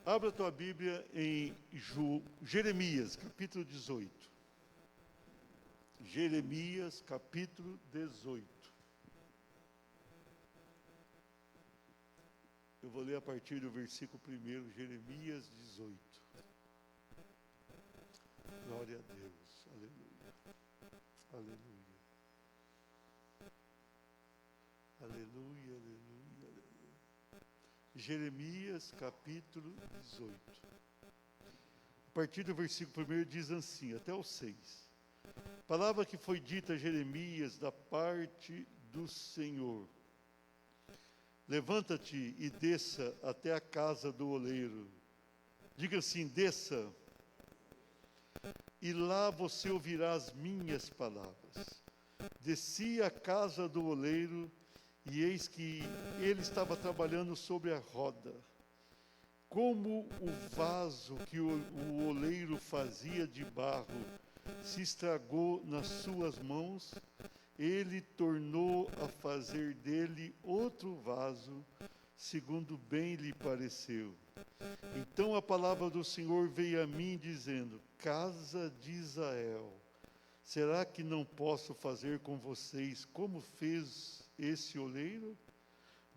Abra a tua Bíblia em Jeremias, capítulo 18. Jeremias, capítulo 18. Eu vou ler a partir do versículo 1, Jeremias 18. Glória a Deus, aleluia, aleluia, aleluia, aleluia, aleluia. Jeremias, capítulo 18. A partir do versículo 1 diz assim, até o 6. Palavra que foi dita a Jeremias da parte do Senhor. Levanta-te e desça até a casa do oleiro. Diga assim, desça. E lá você ouvirá as minhas palavras. Desci à casa do oleiro, e eis que ele estava trabalhando sobre a roda. Como o vaso que o oleiro fazia de barro se estragou nas suas mãos, ele tornou a fazer dele outro vaso, segundo bem lhe pareceu. Então a palavra do Senhor veio a mim, dizendo: Casa de Israel, será que não posso fazer com vocês como fez esse oleiro?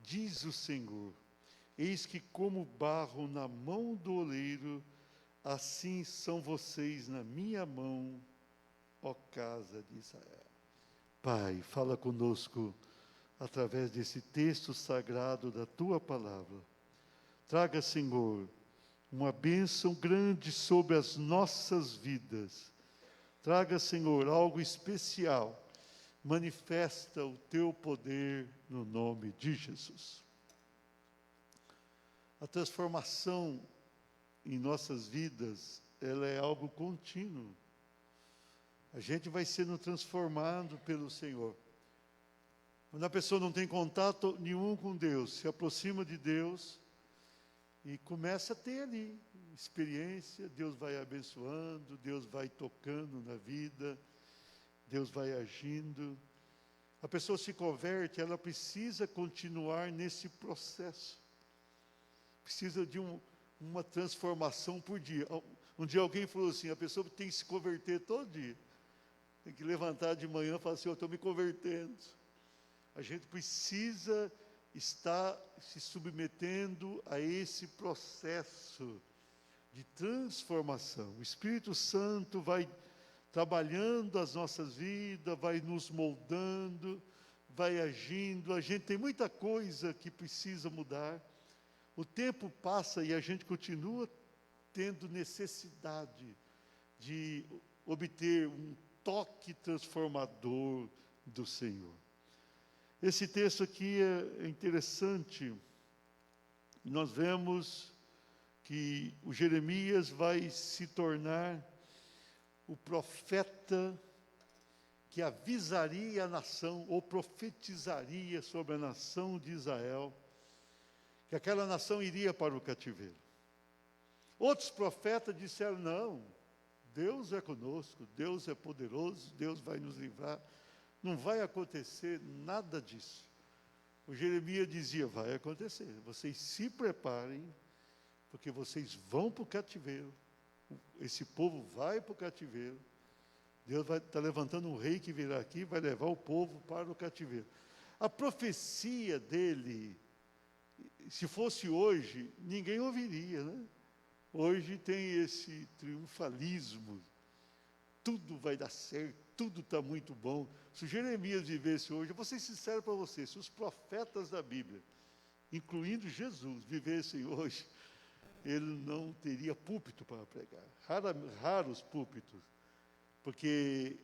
Diz o Senhor: Eis que como barro na mão do oleiro, assim são vocês na minha mão, ó casa de Israel. Pai, fala conosco através desse texto sagrado da Tua palavra. Traga, Senhor, uma bênção grande sobre as nossas vidas. Traga, Senhor, algo especial. Manifesta o Teu poder no nome de Jesus. A transformação em nossas vidas, ela é algo contínuo. A gente vai sendo transformado pelo Senhor. Quando a pessoa não tem contato nenhum com Deus, se aproxima de Deus e começa a ter ali experiência, Deus vai abençoando, Deus vai tocando na vida, Deus vai agindo. A pessoa se converte, ela precisa continuar nesse processo. Precisa de uma transformação por dia. Um dia alguém falou assim, a pessoa tem que se converter todo dia. Tem que levantar de manhã e falar assim, eu estou me convertendo. A gente precisa estar se submetendo a esse processo de transformação. O Espírito Santo vai trabalhando as nossas vidas, vai nos moldando, vai agindo. A gente tem muita coisa que precisa mudar. O tempo passa e a gente continua tendo necessidade de obter um toque transformador do Senhor. Esse texto aqui é interessante. Nós vemos que o Jeremias vai se tornar o profeta que avisaria a nação, ou profetizaria sobre a nação de Israel, que aquela nação iria para o cativeiro. Outros profetas disseram, não, Deus é conosco, Deus é poderoso, Deus vai nos livrar. Não vai acontecer nada disso. O Jeremias dizia, vai acontecer, vocês se preparem, porque vocês vão para o cativeiro. Esse povo vai para o cativeiro. Deus vai estar levantando um rei que virá aqui, vai levar o povo para o cativeiro. A profecia dele, se fosse hoje, ninguém ouviria, né? Hoje tem esse triunfalismo, tudo vai dar certo, tudo está muito bom. Se o Jeremias vivesse hoje, eu vou ser sincero para você, se os profetas da Bíblia, incluindo Jesus, vivessem hoje, ele não teria púlpito para pregar, raros púlpitos, porque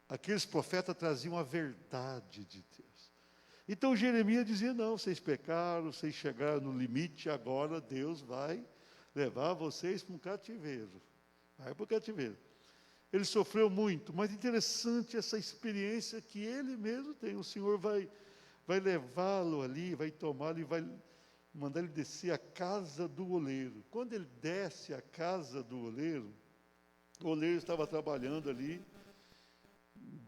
aqueles profetas traziam a verdade de Deus. Então Jeremias dizia, não, vocês pecaram, vocês chegaram no limite, agora Deus vai levar vocês para um cativeiro. Vai para o cativeiro. Ele sofreu muito, mas interessante essa experiência que ele mesmo tem. O Senhor vai levá-lo ali, vai tomá-lo e vai mandar ele descer à casa do oleiro. Quando ele desce à casa do oleiro, o oleiro estava trabalhando ali,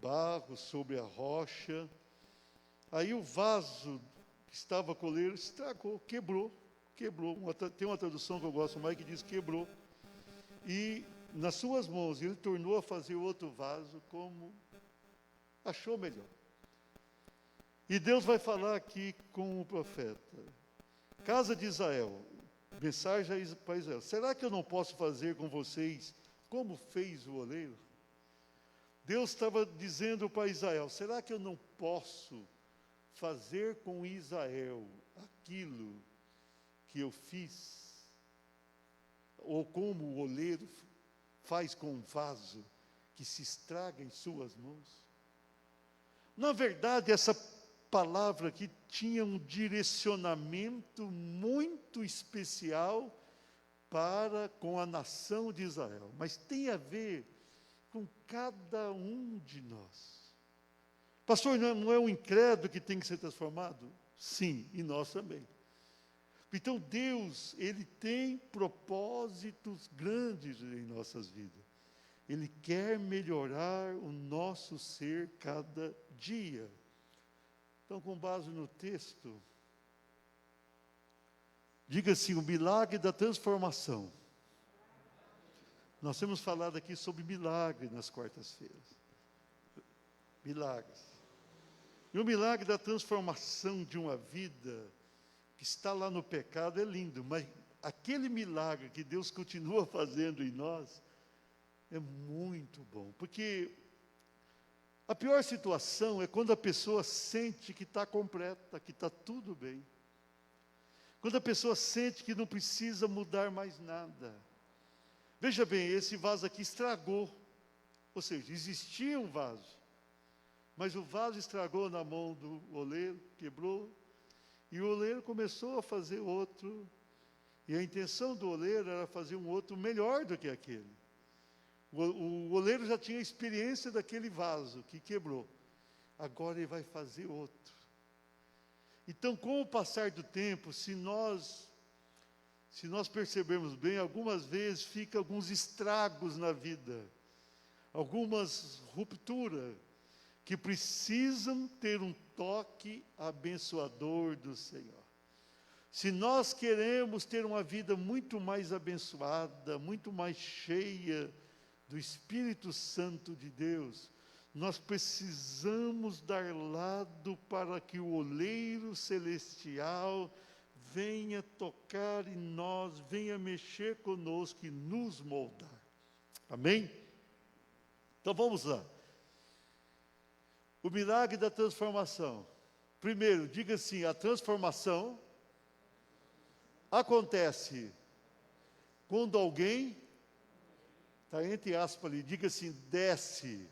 barro sobre a rocha. Aí o vaso que estava com o oleiro estragou, quebrou quebrou. Tem uma tradução que eu gosto mais que diz quebrou. E nas suas mãos ele tornou a fazer outro vaso como achou melhor. E Deus vai falar aqui com o profeta: casa de Israel, mensagem para Israel: será que eu não posso fazer com vocês como fez o oleiro? Deus estava dizendo para Israel: será que eu não posso fazer com Israel aquilo que eu fiz? Ou como o oleiro faz com um vaso que se estraga em suas mãos? Na verdade, essa palavra aqui tinha um direcionamento muito especial para com a nação de Israel, mas tem a ver com cada um de nós. Pastor, não é o incrédulo que tem que ser transformado? Sim, e nós também. Então Deus, Ele tem propósitos grandes em nossas vidas. Ele quer melhorar o nosso ser cada dia. Então, com base no texto, diga assim: o milagre da transformação. Nós temos falado aqui sobre milagre nas quartas-feiras. Milagres. E o milagre da transformação de uma vida que está lá no pecado é lindo, mas aquele milagre que Deus continua fazendo em nós é muito bom. Porque a pior situação é quando a pessoa sente que está completa, que está tudo bem. Quando a pessoa sente que não precisa mudar mais nada. Veja bem, esse vaso aqui estragou. Ou seja, existia um vaso, mas o vaso estragou na mão do oleiro, quebrou, e o oleiro começou a fazer outro. E a intenção do oleiro era fazer um outro melhor do que aquele. O oleiro já tinha experiência daquele vaso que quebrou. Agora ele vai fazer outro. Então, com o passar do tempo, se nós percebermos bem, algumas vezes fica alguns estragos na vida, algumas rupturas, que precisam ter um toque abençoador do Senhor. Se nós queremos ter uma vida muito mais abençoada, muito mais cheia do Espírito Santo de Deus, nós precisamos dar lado para que o oleiro celestial venha tocar em nós, venha mexer conosco e nos moldar. Amém? Então vamos lá. O milagre da transformação. Primeiro, diga assim: a transformação acontece quando alguém, está entre aspas ali, diga assim, desce.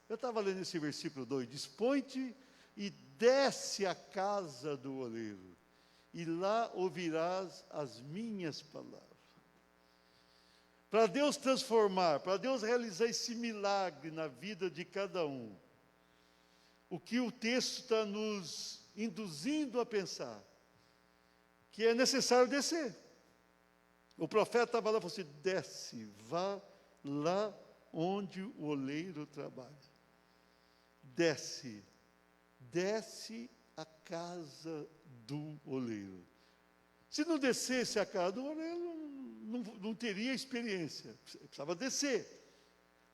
Eu estava lendo esse versículo 2, dispõe-te e desce à casa do oleiro, e lá ouvirás as minhas palavras. Para Deus transformar, para Deus realizar esse milagre na vida de cada um, o que o texto está nos induzindo a pensar, que é necessário descer. O profeta estava lá e falou assim: desce, vá lá onde o oleiro trabalha. Desce a casa do oleiro. Se não descesse a casa do oleiro, não teria experiência. Precisava descer.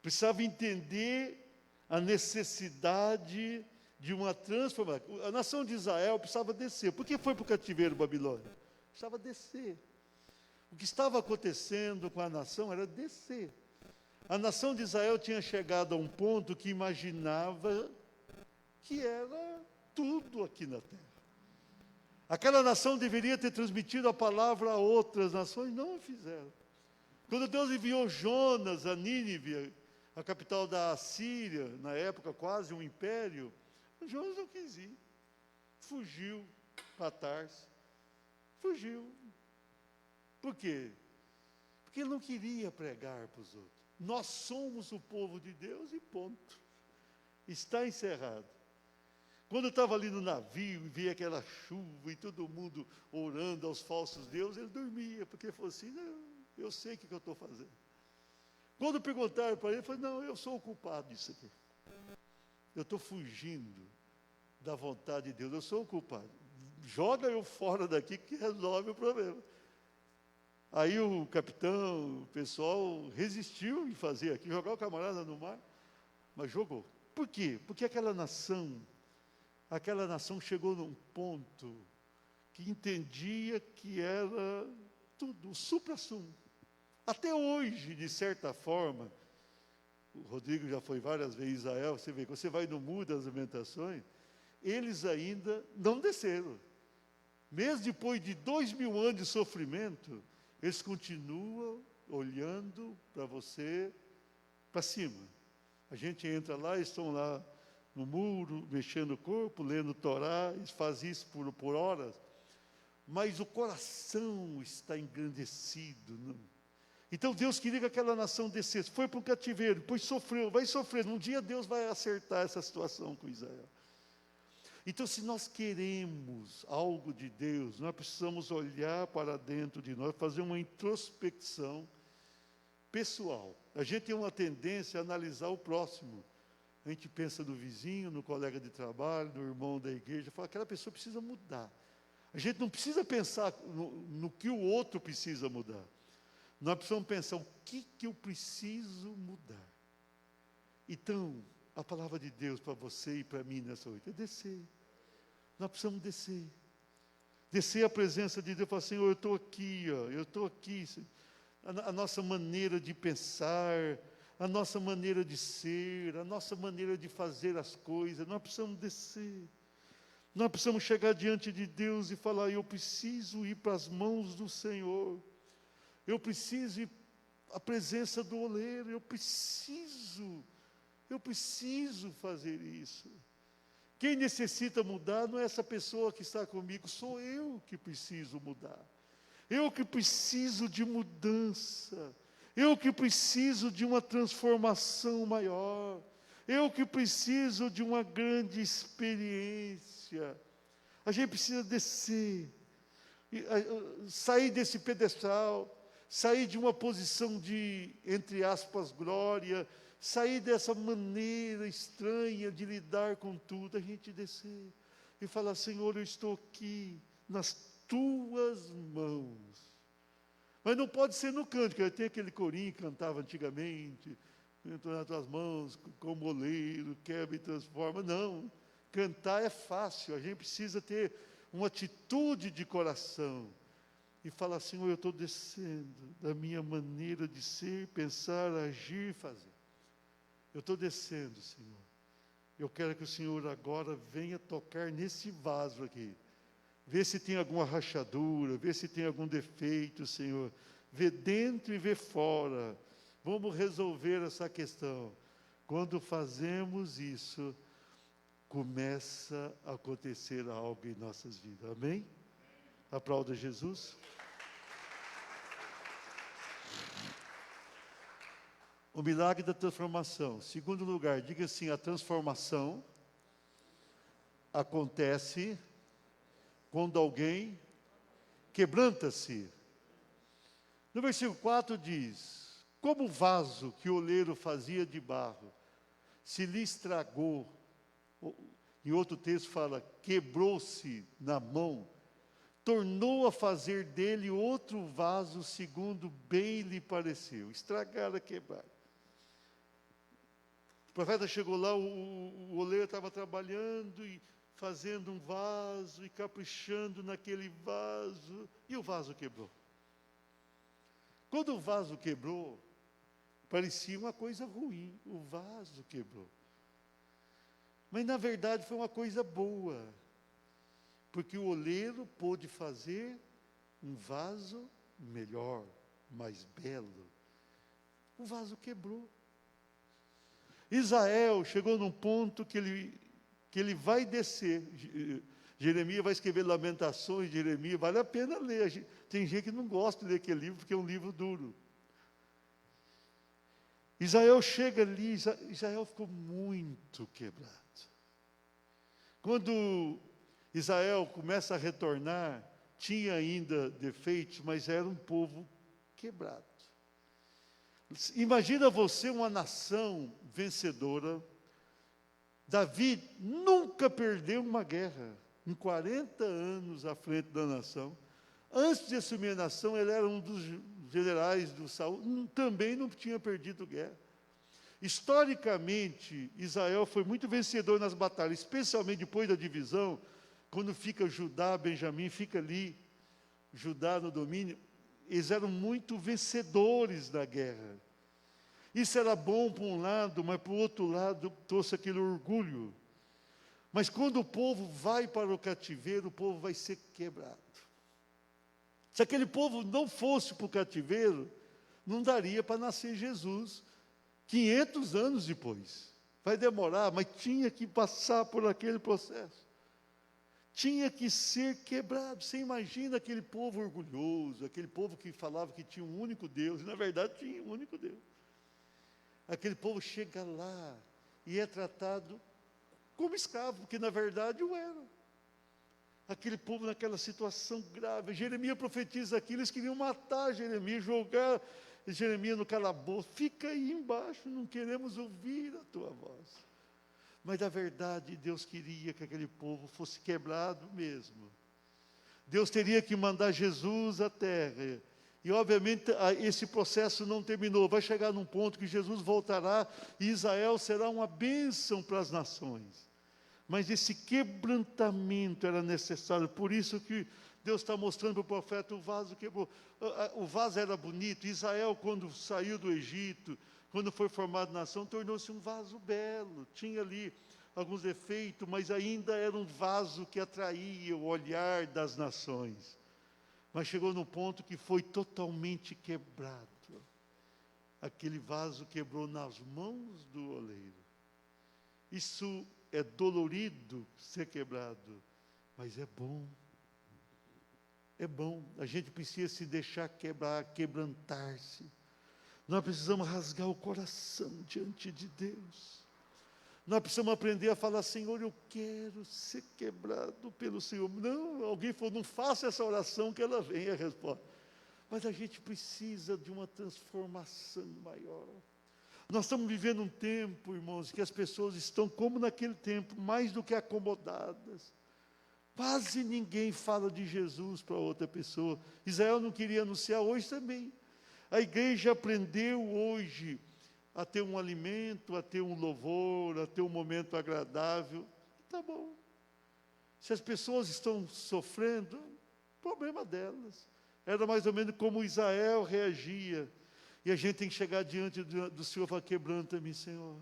Precisava entender a necessidade de uma transformação. A nação de Israel precisava descer. Por que foi para o cativeiro babilônico? Precisava descer. O que estava acontecendo com a nação era descer. A nação de Israel tinha chegado a um ponto que imaginava que era tudo aqui na terra. Aquela nação deveria ter transmitido a palavra a outras nações, não o fizeram. Quando Deus enviou Jonas a Nínive, a capital da Assíria, na época quase um império, Jonas não quis ir. Fugiu para Tarso. Fugiu. Por quê? Porque ele não queria pregar para os outros. Nós somos o povo de Deus e ponto. Está encerrado. Quando eu estava ali no navio e via aquela chuva e todo mundo orando aos falsos deuses, ele dormia, porque ele falou assim: não, eu sei o que eu estou fazendo. Quando perguntaram para ele, ele falou: não, eu sou o culpado disso aqui. Eu estou fugindo da vontade de Deus, eu sou o culpado. joga eu fora daqui que resolve o problema. Aí o capitão, o pessoal resistiu em fazer aqui, jogar o camarada no mar, mas jogou. Por quê? Porque aquela nação chegou num ponto que entendia que era tudo, o supra-sumo. Até hoje, de certa forma, o Rodrigo já foi várias vezes a Israel, você vê, quando você vai no Muro das Lamentações, eles ainda não desceram. Mesmo depois de 2000 anos de sofrimento, eles continuam olhando para você, para cima. A gente entra lá, eles estão lá no muro, mexendo o corpo, lendo Torá, eles fazem isso por horas, mas o coração está engrandecido. Não? Então Deus queria que aquela nação descesse, foi para o cativeiro, depois sofreu, vai sofrer, um dia Deus vai acertar essa situação com Israel. Então, se nós queremos algo de Deus, nós precisamos olhar para dentro de nós, fazer uma introspecção pessoal. A gente tem uma tendência a analisar o próximo. A gente pensa no vizinho, no colega de trabalho, no irmão da igreja, fala, aquela pessoa precisa mudar. A gente não precisa pensar no que o outro precisa mudar. Nós precisamos pensar o que eu preciso mudar. Então, a palavra de Deus para você e para mim nessa noite é descer. Nós precisamos descer. Descer a presença de Deus e falar, Senhor, eu estou aqui, eu estou aqui. A nossa maneira de pensar, a nossa maneira de ser, a nossa maneira de fazer as coisas, nós precisamos descer. Nós precisamos chegar diante de Deus e falar, eu preciso ir para as mãos do Senhor. Eu preciso ir à presença do oleiro, eu preciso fazer isso. Quem necessita mudar não é essa pessoa que está comigo, sou eu que preciso mudar. Eu que preciso de mudança. Eu que preciso de uma transformação maior. Eu que preciso de uma grande experiência. A gente precisa descer, sair desse pedestal, sair de uma posição de, entre aspas, glória, sair dessa maneira estranha de lidar com tudo, a gente descer e falar, Senhor, eu estou aqui nas tuas mãos. Mas não pode ser no cântico, tem aquele corinho que cantava antigamente, estou nas tuas mãos, como oleiro, quebra e transforma. Não, cantar é fácil, a gente precisa ter uma atitude de coração e falar, Senhor, eu estou descendo da minha maneira de ser, pensar, agir e fazer. Eu estou descendo, Senhor. Eu quero que o Senhor agora venha tocar nesse vaso aqui. Vê se tem alguma rachadura, vê se tem algum defeito, Senhor. Vê dentro e vê fora. Vamos resolver essa questão. Quando fazemos isso, começa a acontecer algo em nossas vidas. Amém? Aplauda Jesus. O milagre da transformação. Segundo lugar, diga assim, a transformação acontece quando alguém quebranta-se. No versículo 4 diz, como o vaso que o oleiro fazia de barro, se lhe estragou, em outro texto fala, quebrou-se na mão, tornou a fazer dele outro vaso segundo bem lhe pareceu. Estragar, quebrar. O profeta chegou lá, o oleiro estava trabalhando e fazendo um vaso e caprichando naquele vaso, e o vaso quebrou. Quando o vaso quebrou, parecia uma coisa ruim, o vaso quebrou. Mas na verdade foi uma coisa boa, porque o oleiro pôde fazer um vaso melhor, mais belo. O vaso quebrou. Israel chegou num ponto que ele vai descer. Jeremias vai escrever Lamentações de Jeremias, vale a pena ler. Tem gente que não gosta de ler aquele livro, porque é um livro duro. Israel chega ali, Israel ficou muito quebrado. Quando Israel começa a retornar, tinha ainda defeitos, mas era um povo quebrado. Imagina você uma nação vencedora. Davi nunca perdeu uma guerra. em 40 anos à frente da nação. Antes de assumir a nação, ele era um dos generais do Saul, também não tinha perdido guerra. Historicamente, Israel foi muito vencedor nas batalhas, especialmente depois da divisão, quando fica Judá, Benjamim, fica ali, Judá no domínio, eles eram muito vencedores da guerra. Isso era bom por um lado, mas por outro lado trouxe aquele orgulho. Mas quando o povo vai para o cativeiro, o povo vai ser quebrado. Se aquele povo não fosse para o cativeiro, não daria para nascer Jesus 500 anos depois. Vai demorar, mas tinha que passar por aquele processo. Tinha que ser quebrado. Você imagina aquele povo orgulhoso, aquele povo que falava que tinha um único Deus, e na verdade tinha um único Deus. Aquele povo chega lá e é tratado como escravo, porque na verdade o era. Aquele povo naquela situação grave. Jeremias profetiza aquilo, eles queriam matar Jeremias, jogar Jeremias no calabouço. Fica aí embaixo, não queremos ouvir a tua voz. Mas na verdade Deus queria que aquele povo fosse quebrado mesmo. Deus teria que mandar Jesus à terra. E obviamente esse processo não terminou. Vai chegar num ponto que Jesus voltará e Israel será uma bênção para as nações. Mas esse quebrantamento era necessário. Por isso que Deus está mostrando para o profeta, o vaso quebrou. O vaso era bonito. Israel, quando saiu do Egito, quando foi formado nação, tornou-se um vaso belo. Tinha ali alguns defeitos, mas ainda era um vaso que atraía o olhar das nações. Mas chegou no ponto que foi totalmente quebrado. Aquele vaso quebrou nas mãos do oleiro. Isso é dolorido ser quebrado, mas é bom. É bom. A gente precisa se deixar quebrar, quebrantar-se. Nós precisamos rasgar o coração diante de Deus. Nós precisamos aprender a falar, Senhor, eu quero ser quebrado pelo Senhor. Não, alguém falou, não faça essa oração que ela vem, a resposta. Mas a gente precisa de uma transformação maior. Nós estamos vivendo um tempo, irmãos, que as pessoas estão, como naquele tempo, mais do que acomodadas. Quase ninguém fala de Jesus para outra pessoa. Israel não queria anunciar, hoje também. A igreja aprendeu hoje a ter um alimento, a ter um louvor, a ter um momento agradável. Está bom. Se as pessoas estão sofrendo, problema delas. Era mais ou menos como Israel reagia. E a gente tem que chegar diante do Senhor e falar, quebranta-me, Senhor.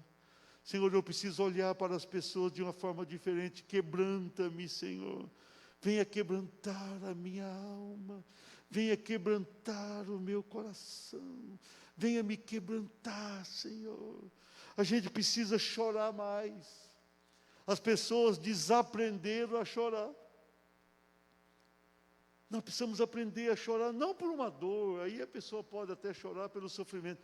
Senhor, eu preciso olhar para as pessoas de uma forma diferente. Quebranta-me, Senhor. Venha quebrantar a minha alma. Venha quebrantar o meu coração. Venha me quebrantar, Senhor. A gente precisa chorar mais. As pessoas desaprenderam a chorar. Nós precisamos aprender a chorar, não por uma dor, aí a pessoa pode até chorar pelo sofrimento,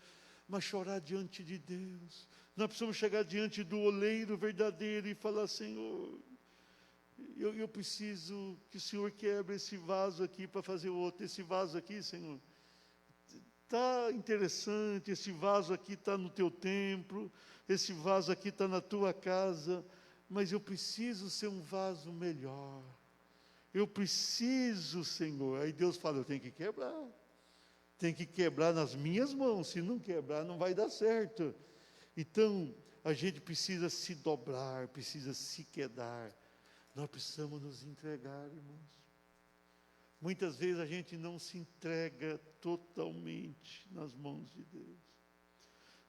mas chorar diante de Deus. Nós precisamos chegar diante do oleiro verdadeiro e falar, Senhor, eu preciso que o Senhor quebre esse vaso aqui para fazer outro. Esse vaso aqui, Senhor, está interessante, esse vaso aqui está no teu templo, esse vaso aqui está na tua casa, mas eu preciso ser um vaso melhor. Eu preciso, Senhor. Aí Deus fala, eu tenho que quebrar. Tem que quebrar nas minhas mãos. Se não quebrar, não vai dar certo. Então, a gente precisa se dobrar, precisa se quedar. Nós precisamos nos entregar, irmãos. Muitas vezes a gente não se entrega totalmente nas mãos de Deus.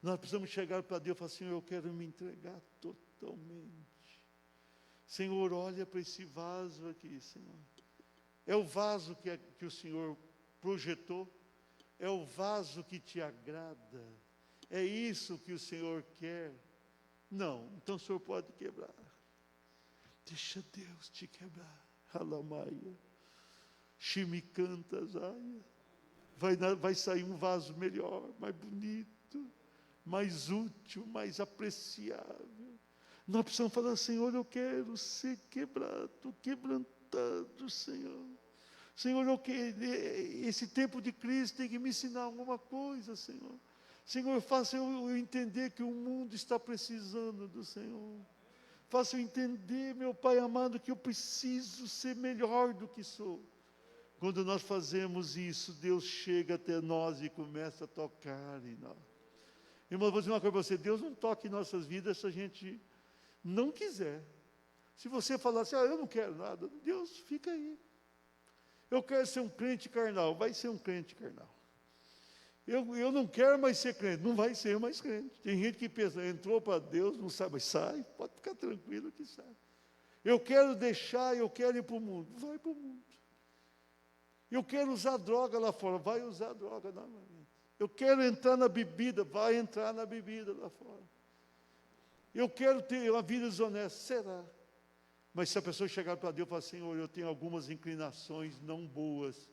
Nós precisamos chegar para Deus e falar, Senhor, eu quero me entregar totalmente. Senhor, olha para esse vaso aqui, Senhor. É o vaso que o Senhor projetou? É o vaso que te agrada? É isso que o Senhor quer? Não, então o Senhor pode quebrar. Deixa Deus te quebrar. Halamaia. Shimicanta Zaya. Vai sair um vaso melhor, mais bonito, mais útil, mais apreciável. Nós precisamos falar, Senhor, eu quero ser quebrado, quebrantado, Senhor. Senhor, esse tempo de crise tem que me ensinar alguma coisa, Senhor. Senhor, faça eu entender que o mundo está precisando do Senhor. Faça eu entender, meu Pai amado, que eu preciso ser melhor do que sou. Quando nós fazemos isso, Deus chega até nós e começa a tocar em nós. Irmão, eu vou dizer uma coisa para você, Deus não toca em nossas vidas se a gente não quiser. Se você falar assim, eu não quero nada, Deus, fica aí. Eu quero ser um crente carnal, vai ser um crente carnal. Eu não quero mais ser crente, não vai ser mais crente. Tem gente que pensa, entrou para Deus, não sabe, mas sai, pode ficar tranquilo que sai. Eu quero deixar, eu quero ir para o mundo, vai para o mundo. Eu quero usar droga lá fora, vai usar droga novamente. Eu quero entrar na bebida, vai entrar na bebida lá fora. Eu quero ter uma vida desonesta, será? Mas se a pessoa chegar para Deus e falar, Senhor, eu tenho algumas inclinações não boas,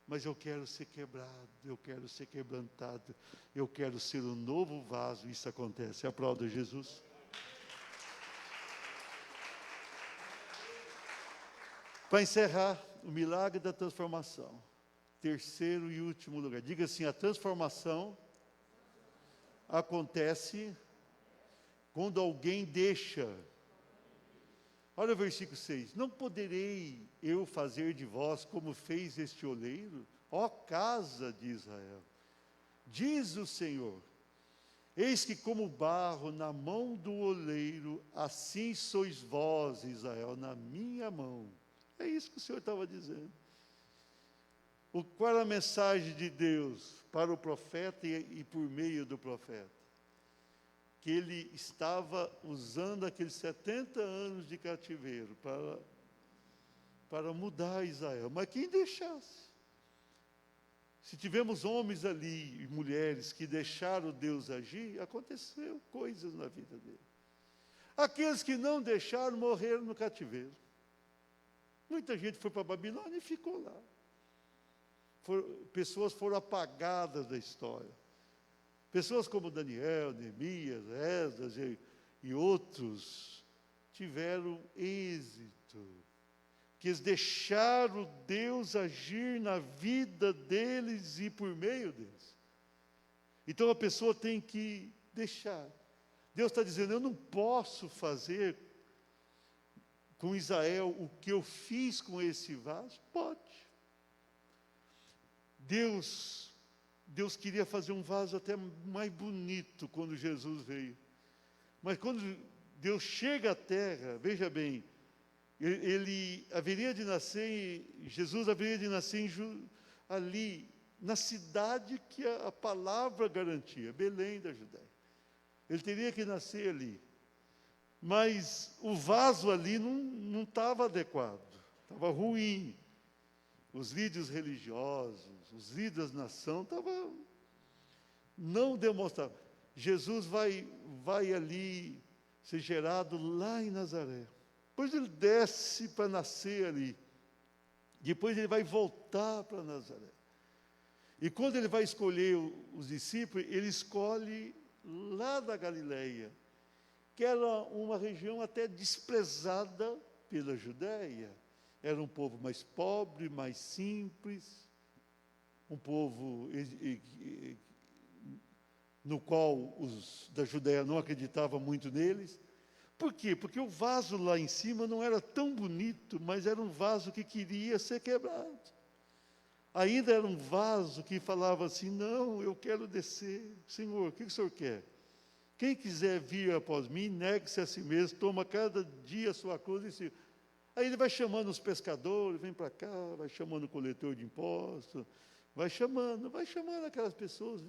mas eu quero ser quebrado, eu quero ser quebrantado, eu quero ser um novo vaso, isso acontece. Aplauda Jesus. Para encerrar, o milagre da transformação. Terceiro e último lugar. Diga assim, a transformação acontece quando alguém deixa. Olha o versículo 6. Não poderei eu fazer de vós como fez este oleiro, ó casa de Israel. Diz o Senhor, eis que como barro na mão do oleiro, assim sois vós, Israel, na minha mão. É isso que o Senhor estava dizendo. Qual era a mensagem de Deus para o profeta e por meio do profeta? Que ele estava usando aqueles 70 anos de cativeiro para mudar Israel. Mas quem deixasse? Se tivemos homens ali e mulheres que deixaram Deus agir, aconteceu coisas na vida dele. Aqueles que não deixaram morreram no cativeiro. Muita gente foi para a Babilônia e ficou lá. Pessoas foram apagadas da história. Pessoas como Daniel, Neemias, Esdras e outros tiveram êxito, que eles deixaram Deus agir na vida deles e por meio deles. Então a pessoa tem que deixar. Deus está dizendo, eu não posso fazer com Israel o que eu fiz com esse vaso? Pode. Deus queria fazer um vaso até mais bonito quando Jesus veio. Mas quando Deus chega à terra, veja bem, ele haveria de nascer, Jesus haveria de nascer ali, na cidade que a palavra garantia, Belém da Judéia. Ele teria que nascer ali. Mas o vaso ali não estava adequado, estava ruim. Os líderes religiosos, os líderes da nação, não demonstravam. Jesus vai ali ser gerado lá em Nazaré. Depois ele desce para nascer ali. Depois ele vai voltar para Nazaré. E quando ele vai escolher os discípulos, ele escolhe lá da Galileia, que era uma região até desprezada pela Judéia. Era um povo mais pobre, mais simples, um povo no qual os da Judéia não acreditavam muito neles. Por quê? Porque o vaso lá em cima não era tão bonito, mas era um vaso que queria ser quebrado. Ainda era um vaso que falava assim, não, eu quero descer. Senhor, o que o Senhor quer? Quem quiser vir após mim, negue-se a si mesmo, toma cada dia a sua cruz e se... Aí ele vai chamando os pescadores, vem para cá, vai chamando o coletor de impostos, vai chamando aquelas pessoas,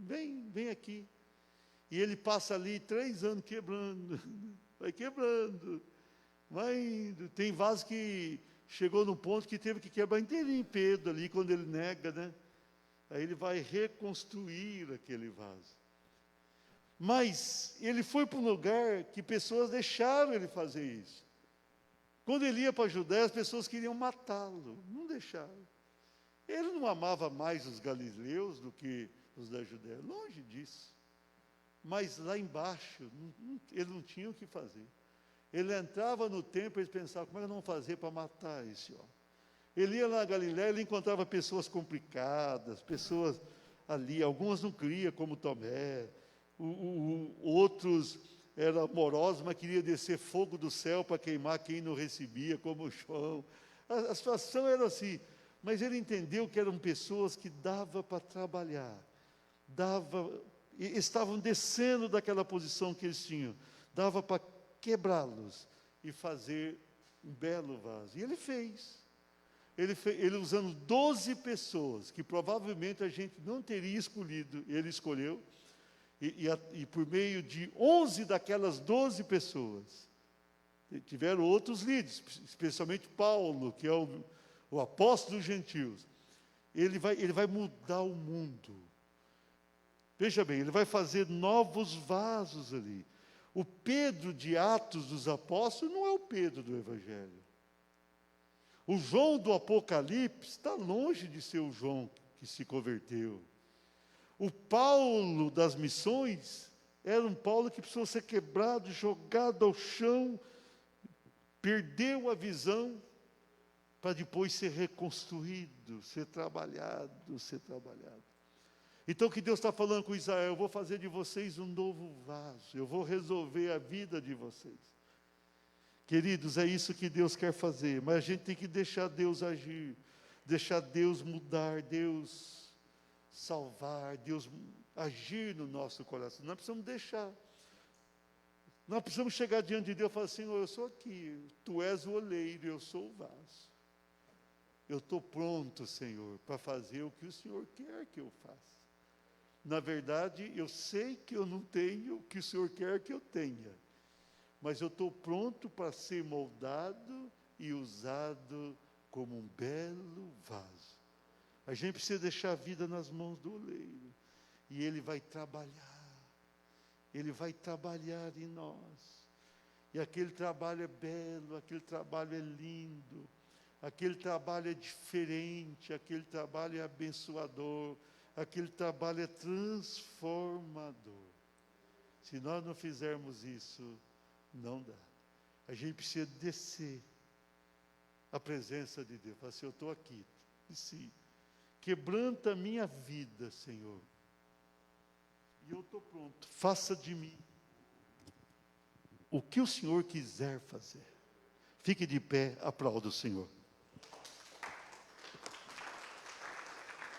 vem aqui. E ele passa ali 3 anos quebrando, vai quebrando, vai indo. Tem vaso que chegou num ponto que teve que quebrar inteirinho Pedro ali, quando ele nega, né? Aí ele vai reconstruir aquele vaso. Mas ele foi para um lugar que pessoas deixaram ele fazer isso. Quando ele ia para a Judéia, as pessoas queriam matá-lo, não deixaram. Ele não amava mais os galileus do que os da Judéia, longe disso. Mas lá embaixo, ele não tinha o que fazer. Ele entrava no templo e eles pensavam, como é que nós vamos fazer para matar esse homem? Ele ia lá na Galileia, ele encontrava pessoas complicadas, pessoas ali, algumas não criam, como Tomé, outros era amorosa, mas queria descer fogo do céu para queimar quem não recebia, como João. A situação era assim, mas ele entendeu que eram pessoas que dava para trabalhar, estavam descendo daquela posição que eles tinham, dava para quebrá-los e fazer um belo vaso. E ele fez. Ele usando 12 pessoas, que provavelmente a gente não teria escolhido, ele escolheu, e por meio de 11 daquelas 12 pessoas, tiveram outros líderes, especialmente Paulo, que é o apóstolo dos gentios. Ele vai mudar o mundo. Veja bem, ele vai fazer novos vasos ali. O Pedro de Atos dos Apóstolos não é o Pedro do Evangelho. O João do Apocalipse está longe de ser o João que se converteu. O Paulo das missões era um Paulo que precisou ser quebrado, jogado ao chão, perdeu a visão, para depois ser reconstruído, ser trabalhado. Então o que Deus está falando com Israel, eu vou fazer de vocês um novo vaso, eu vou resolver a vida de vocês. Queridos, é isso que Deus quer fazer, mas a gente tem que deixar Deus agir, deixar Deus mudar, Deus salvar, Deus agir no nosso coração. Nós precisamos deixar. Nós precisamos chegar diante de Deus e falar assim: Senhor, eu sou aqui, Tu és o oleiro, eu sou o vaso. Eu estou pronto, Senhor, para fazer o que o Senhor quer que eu faça. Na verdade, eu sei que eu não tenho o que o Senhor quer que eu tenha, mas eu estou pronto para ser moldado e usado como um belo vaso. A gente precisa deixar a vida nas mãos do oleiro, e ele vai trabalhar em nós. E aquele trabalho é belo, aquele trabalho é lindo, aquele trabalho é diferente, aquele trabalho é abençoador, aquele trabalho é transformador. Se nós não fizermos isso, não dá. A gente precisa descer a presença de Deus. Falar assim: eu estou aqui. E se quebranta a minha vida, Senhor, e eu estou pronto. Faça de mim o que o Senhor quiser fazer. Fique de pé, aplauda o Senhor.